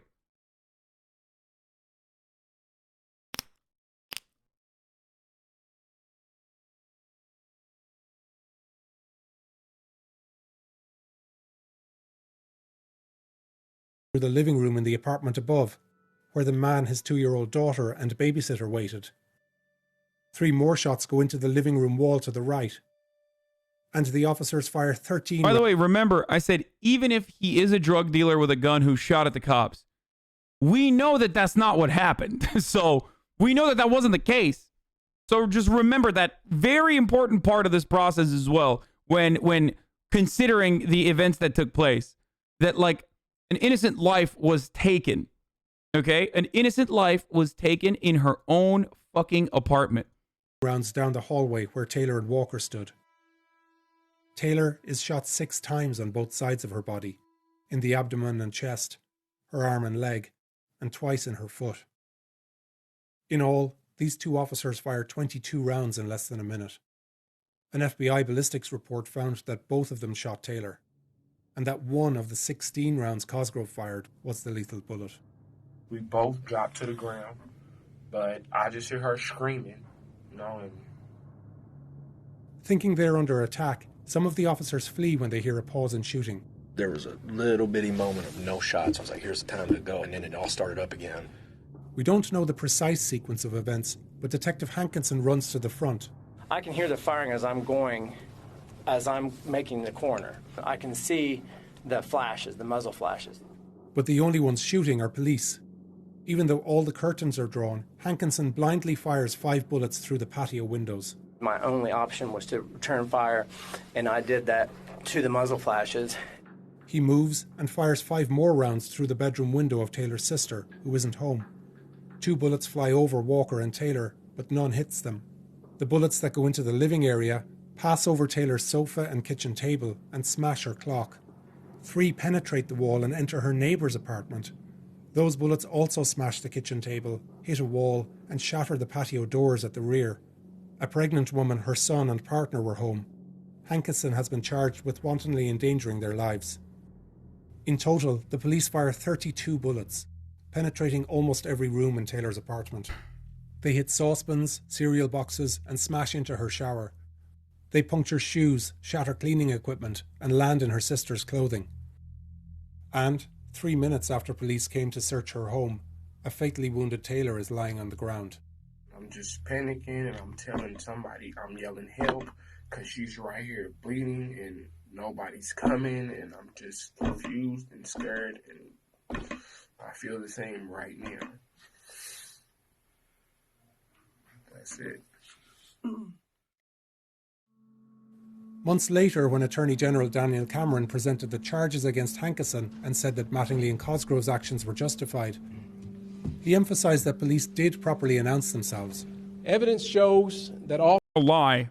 The living room in the apartment above, where the man, his 2-year-old daughter, and babysitter waited. 3 more shots go into the living room wall to the right. And the officers fire 13... By the way, remember, I said even if he is a drug dealer with a gun who shot at the cops, we know that that's not what happened. So we know that that wasn't the case. So just remember that very important part of this process as well when considering the events that took place. That, like, an innocent life was taken. Okay? An innocent life was taken in her own fucking apartment. Rounds down the hallway where Taylor and Walker stood. Taylor is shot 6 times on both sides of her body, in the abdomen and chest, her arm and leg, and twice in her foot. In all, these 2 officers fired 22 rounds in less than a minute. An FBI ballistics report found that both of them shot Taylor, and that one of the 16 rounds Cosgrove fired was the lethal bullet. We both dropped to the ground, but I just hear her screaming, and Thinking they're under attack, some of the officers flee when they hear a pause in shooting. There was a little bitty moment of no shots. I was like, here's the time to go. And then it all started up again. We don't know the precise sequence of events, but Detective Hankinson runs to the front. I can hear the firing as I'm making the corner. I can see the flashes, the muzzle flashes. But the only ones shooting are police. Even though all the curtains are drawn, Hankinson blindly fires 5 bullets through the patio windows. My only option was to return fire, and I did that to the muzzle flashes. He moves and fires 5 more rounds through the bedroom window of Taylor's sister, who isn't home. 2 bullets fly over Walker and Taylor, but none hits them. The bullets that go into the living area pass over Taylor's sofa and kitchen table and smash her clock. 3 penetrate the wall and enter her neighbour's apartment. Those bullets also smash the kitchen table, hit a wall, and shatter the patio doors at the rear. A pregnant woman, her son and partner were home. Hankinson has been charged with wantonly endangering their lives. In total, the police fire 32 bullets, penetrating almost every room in Taylor's apartment. They hit saucepans, cereal boxes, and smash into her shower. They puncture shoes, shatter cleaning equipment, and land in her sister's clothing. And, 3 minutes after police came to search her home, a fatally wounded Taylor is lying on the ground. I'm just panicking, and I'm telling somebody, I'm yelling help, because she's right here bleeding, and nobody's coming, and I'm just confused and scared, and I feel the same right now. That's it. Months later, when Attorney General Daniel Cameron presented the charges against Hankinson and said that Mattingly and Cosgrove's actions were justified, he emphasised that police did properly announce themselves. Evidence shows that all a lie.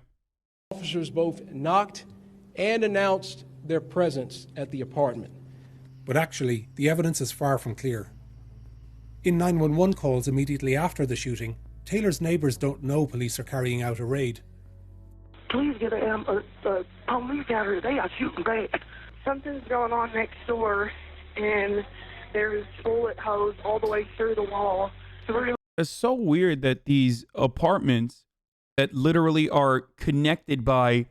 Officers both knocked and announced their presence at the apartment. But actually, the evidence is far from clear. In 911 calls immediately after the shooting, Taylor's neighbours don't know police are carrying out a raid. Please get a police out here. They are shooting bad. Something's going on next door, and there's bullet holes all the way through the wall. It's so weird that these apartments that literally are connected by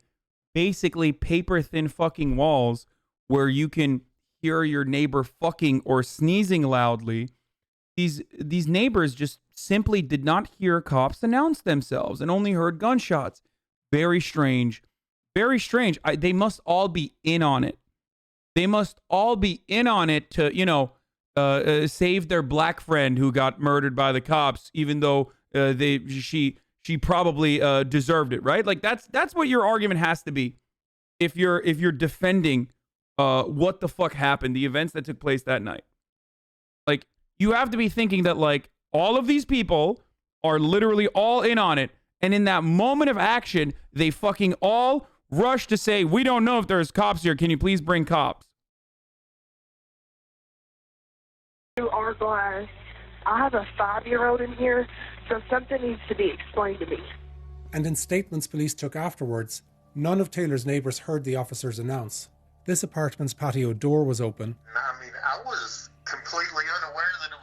basically paper-thin fucking walls where you can hear your neighbor fucking or sneezing loudly, these neighbors just simply did not hear cops announce themselves and only heard gunshots. Very strange. Very strange. They must all be in on it. They must all be in on it to, save their black friend who got murdered by the cops, even though she probably deserved it, right? Like that's what your argument has to be if you're defending what the fuck happened, the events that took place that night. Like, you have to be thinking that, like, all of these people are literally all in on it, and in that moment of action, they fucking all rush to say, we don't know if there's cops here. Can you please bring cops? Our glass I have a 5-year-old in here, so something needs to be explained to me. And in statements police took afterwards, none of Taylor's neighbours heard the officers announce. This apartment's patio door was open. I mean, I was completely unaware that it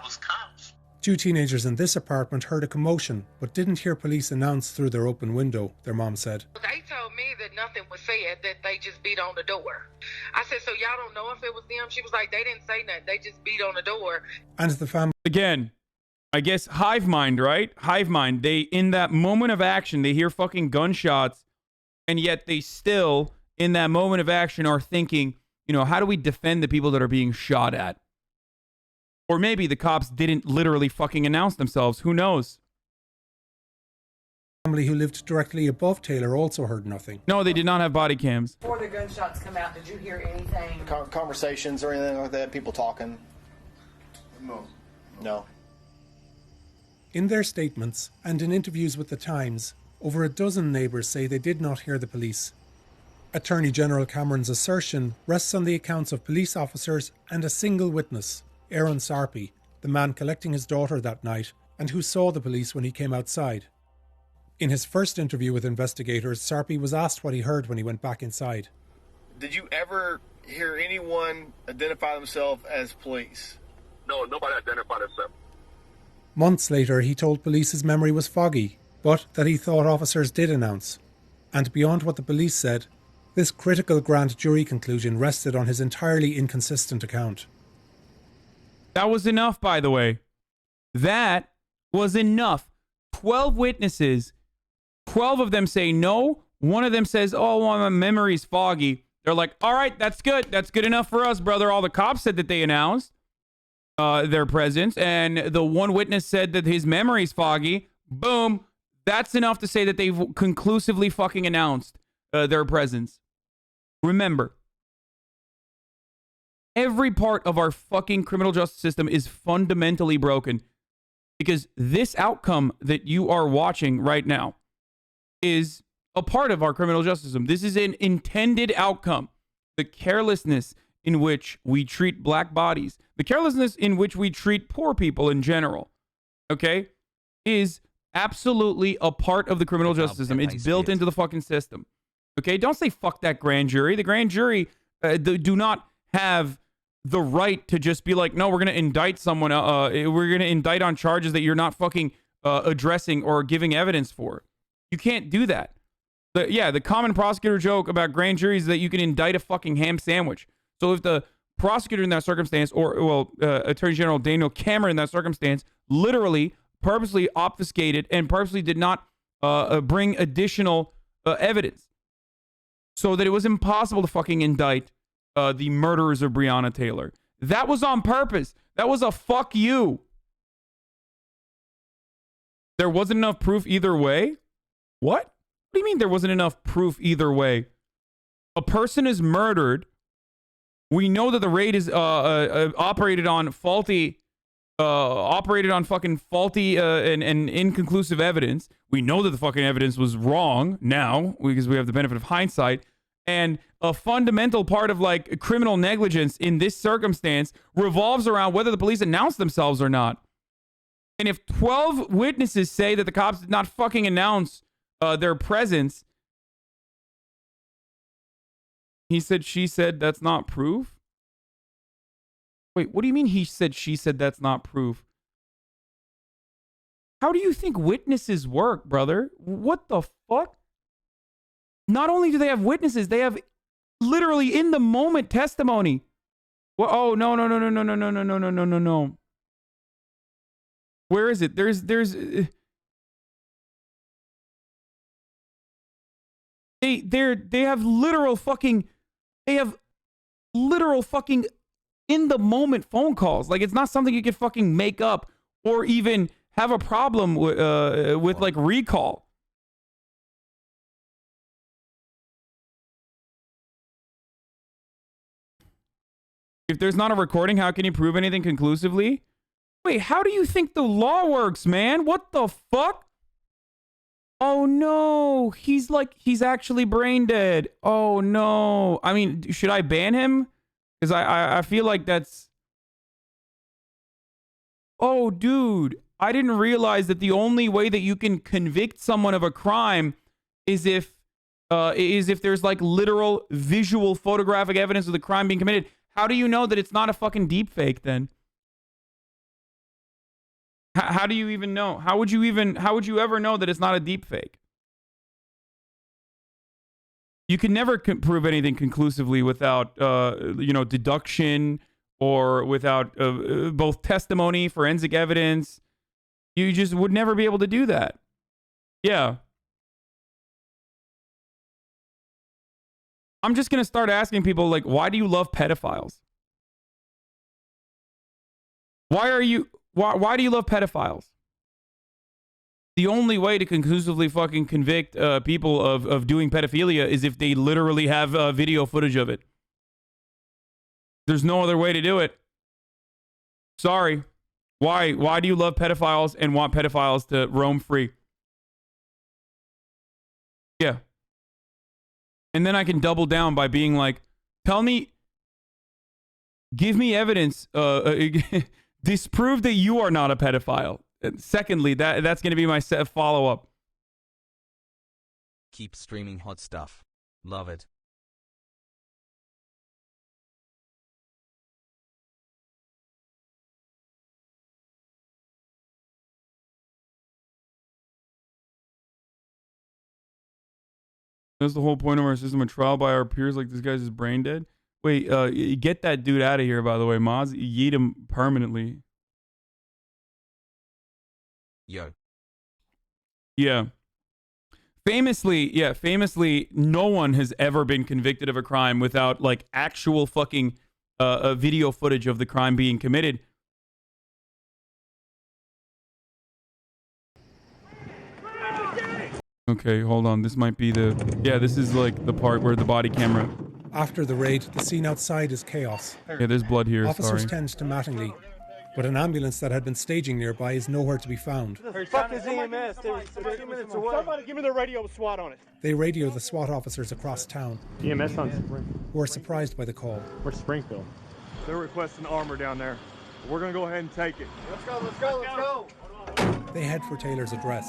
was cops. 2 teenagers in this apartment heard a commotion, but didn't hear police announce through their open window, their mom said. They told me that nothing was said, that they just beat on the door. I said, so y'all don't know if it was them? She was like, they didn't say nothing. They just beat on the door. And the family... Again, I guess hive mind, right? Hive mind. They, in that moment of action, they hear fucking gunshots, and yet they still, in that moment of action, are thinking, you know, how do we defend the people that are being shot at? Or maybe the cops didn't literally fucking announce themselves. Who knows? Family who lived directly above Taylor also heard nothing. No, they did not have body cams. Before the gunshots come out, did you hear anything? Conversations or anything like that? People talking? No. In their statements and in interviews with the Times, over a dozen neighbours say they did not hear the police. Attorney General Cameron's assertion rests on the accounts of police officers and a single witness, Aaron Sarpy, the man collecting his daughter that night and who saw the police when he came outside. In his first interview with investigators, Sarpy was asked what he heard when he went back inside. Did you ever hear anyone identify themselves as police? No, nobody identified themselves. Months later, he told police his memory was foggy, but that he thought officers did announce. And beyond what the police said, this critical grand jury conclusion rested on his entirely inconsistent account. That was enough, by the way. That was enough. 12 witnesses. 12 of them say no. One of them says, oh, well, my memory's foggy. They're like, all right, that's good. That's good enough for us, brother. All the cops said that they announced their presence. And the one witness said that his memory's foggy. Boom. That's enough to say that they've conclusively fucking announced their presence. Remember, every part of our fucking criminal justice system is fundamentally broken because this outcome that you are watching right now is a part of our criminal justice system. This is an intended outcome. The carelessness in which we treat black bodies, the carelessness in which we treat poor people in general, okay, is absolutely a part of the criminal justice system. It's built into the fucking system. Okay, don't say fuck that grand jury. The grand jury do not have the right to just be like, no, we're going to indict someone. We're going to indict on charges that you're not fucking addressing or giving evidence for. You can't do that. The common prosecutor joke about grand juries is that you can indict a fucking ham sandwich. So if the prosecutor in that circumstance, or Attorney General Daniel Cameron in that circumstance, literally purposely obfuscated and purposely did not bring additional evidence, so that it was impossible to fucking indict the murderers of Breonna Taylor. That was on purpose. That was a fuck you. There wasn't enough proof either way? What? What do you mean there wasn't enough proof either way? A person is murdered. We know that the raid is operated on fucking faulty and inconclusive evidence. We know that the fucking evidence was wrong now because we have the benefit of hindsight. And a fundamental part of like criminal negligence in this circumstance revolves around whether the police announce themselves or not. And if 12 witnesses say that the cops did not fucking announce their presence, he said, she said, that's not proof? Wait, what do you mean he said, she said, that's not proof? How do you think witnesses work, brother? What the fuck? Not only do they have witnesses, they have literally in the moment testimony. Well, oh, no. Where is it? They have literal fucking in the moment phone calls. Like, it's not something you can fucking make up or even have a problem with like recall. If there's not a recording, how can you prove anything conclusively? Wait, how do you think the law works, man? What the fuck? Oh no, he's actually brain dead. Oh no. I mean, should I ban him? Because I feel like that's... oh, dude, I didn't realize that the only way that you can convict someone of a crime is if there's like literal visual photographic evidence of the crime being committed. How do you know that it's not a fucking deep fake then? How do you even know? How would you ever know that it's not a deep fake? You can never prove anything conclusively without, deduction or without both testimony, forensic evidence. You just would never be able to do that. Yeah. I'm just going to start asking people, like, why do you love pedophiles? Why do you love pedophiles? The only way to conclusively fucking convict people of doing pedophilia is if they literally have video footage of it. There's no other way to do it. Sorry. Why do you love pedophiles and want pedophiles to roam free? Yeah. And then I can double down by being like, give me evidence, disprove that you are not a pedophile. And secondly, that's going to be my follow-up. Keep streaming hot stuff. Love it. That's the whole point of our system, a trial by our peers like this guy's just brain dead. Wait, get that dude out of here, by the way, Moz. Yeet him permanently. Yo. Yeah. Famously, no one has ever been convicted of a crime without, like, actual fucking video footage of the crime being committed. Okay, hold on. This might be this is like the part where the body camera. After the raid, the scene outside is chaos. Yeah, there's blood here. Officers sorry. tend to Mattingly, but an ambulance that had been staging nearby is nowhere to be found. Fuck is EMS? They're 15 minutes away. Somebody give me the radio with SWAT on it. They radio the SWAT officers across town, EMS on Spring. who are surprised by the call. Where's Springfield? They're requesting armor down there. We're gonna go ahead and take it. Let's go, let's go, let's go. They head for Taylor's address.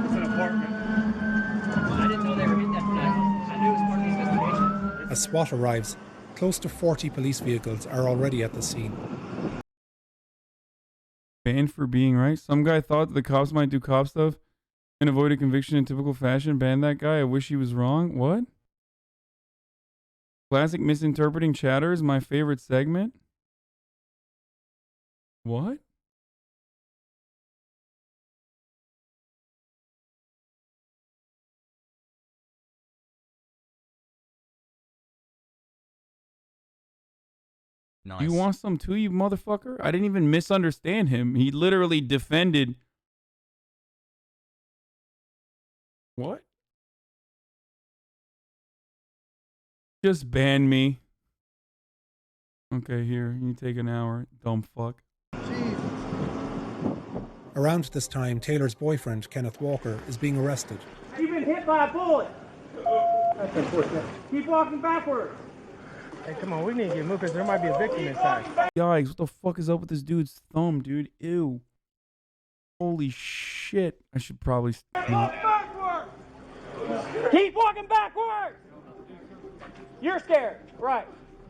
It's an apartment. I didn't know they were in that tonight. I knew it was part of the investigation. As SWAT arrives, close to 40 police vehicles are already at the scene. Banned for being right. Some guy thought that the cops might do cop stuff and avoid a conviction in typical fashion. Ban that guy. I wish he was wrong. What? Classic misinterpreting chatter is my favorite segment. What? Nice. You want some too, you motherfucker? I didn't even misunderstand him. He literally defended. What? Just ban me. Okay, here. You take an hour, dumb fuck. Around this time, Taylor's boyfriend, Kenneth Walker, is being arrested. You've been hit by a bullet. That's unfortunate. Keep walking backwards. Hey, come on, we need to get moved because there might be a victim inside. Yikes, what the fuck is up with this dude's thumb, dude? Ew. Holy shit. I should probably not. Keep walking backwards. You're scared, right?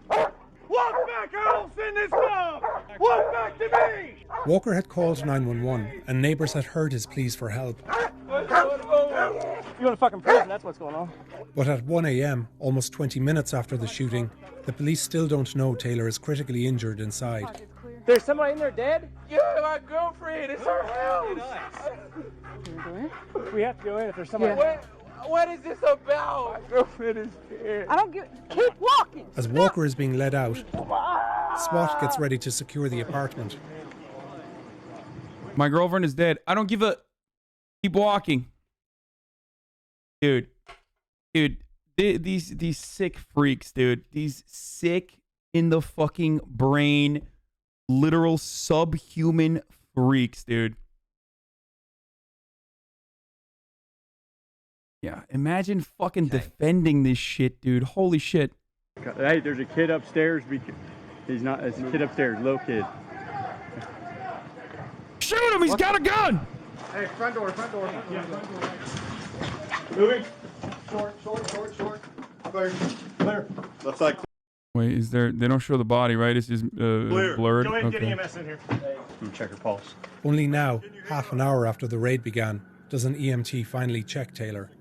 Walk back, I don't send this stuff. Walk back to me. Walker had called 911, and neighbors had heard his pleas for help. You're in a fucking prison, that's what's going on. But at 1 a.m., almost 20 minutes after the shooting, the police still don't know Taylor is critically injured inside. There's somebody in there dead? Yeah, my girlfriend. It's her house. We have to go in if there's somebody. Yeah. What is this about? My girlfriend is dead. I don't give. Keep walking. As Walker is being led out, SWAT gets ready to secure the apartment. My girlfriend is dead. I don't give a. Keep walking. Dude, these sick freaks, dude. These sick in the fucking brain, literal subhuman freaks, dude. Yeah, imagine fucking defending this shit, dude. Holy shit. Hey, there's a kid upstairs. He's not. It's a kid upstairs, little kid. Shoot him! He's got a gun! Hey, front door. Yeah, front door. Moving. Short. Clear. Left side. Wait, is there? They don't show the body, right? It's just blurred. Go ahead and get Okay. EMS in here. Check her pulse. Only now, half an hour after the raid began, does an EMT finally check Taylor.